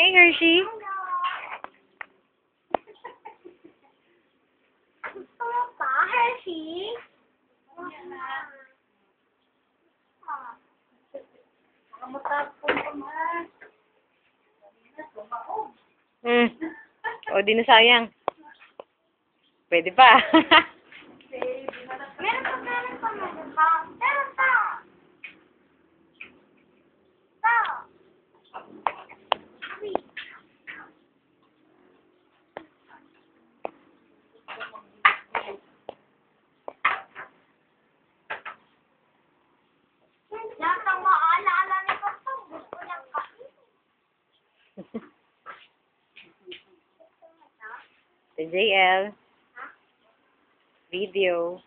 Hey, Hershey. Gusto mo pa, Hershey? Hmm. O, di na sayang. Pwede pa. Meron pa. Meron pa. Pa. Lahat ng maalaala ni Papa, gusto niyang kain. Si JL. Video.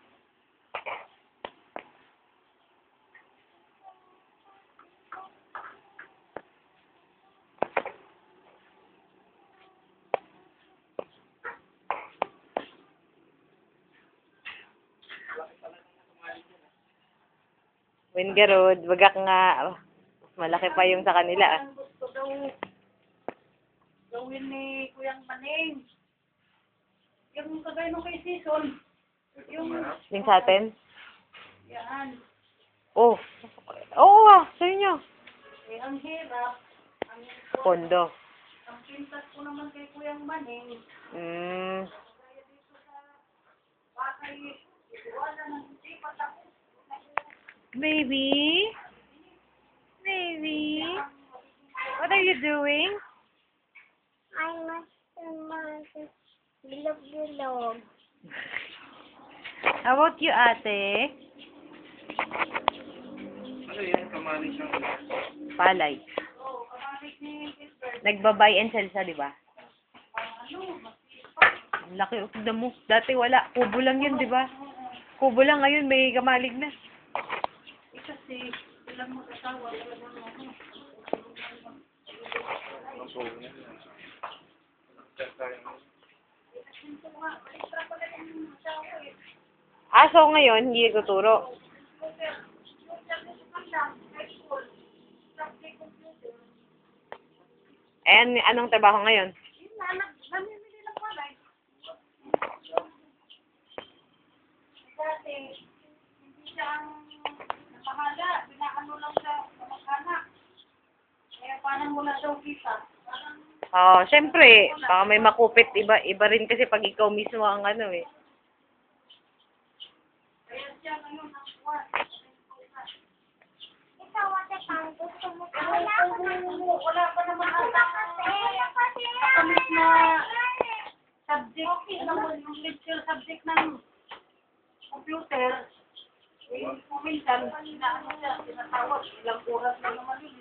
Wingarod, wagak nga. Malaki pa yung sa kanila. Ah. Gusto daw gawin ni Kuyang Maning. Yung kagaya nung kay Season. Yung, Yung sa atin? yan. Oh. Oo sa inyo. Eh, ang hirap. Ang, Pondo. ang pintas ko naman kay Kuyang Maning. Hmm. Bakay, wala nang sipat ako. Baby? Baby? What are you doing? I must bilog-bilog. How about you, ate? Ano yan? Kamanis ng Palay. Nagba-buy and sell sa, di ba? Ang laki, tignan mo. Dati wala. Kubo lang yun, di ba? Kubo lang ngayon, may kamalig na. Eh, kasi, ilang mag-asawa, talagang ano. maso niya. So ngayon, hindi tuturo. Anong trabaho ngayon? Namimili ng walay. Dati, hindi siya ang napahala. Binaano lang siya sa mag-anak. Kaya parang wala daw kita. Parang, Oh, syempre, baka may makupit. Iba rin kasi pag ikaw mismo ang ano eh. kaya siya ngayon ang kuwan. Ikaw, ate, pang gusto mo pa. Wala pa naman ang katamis na subject. Yung lecture subject ng computer. Eh, minsan, inaano siya, tinatawag. Ilang oras na naman yun.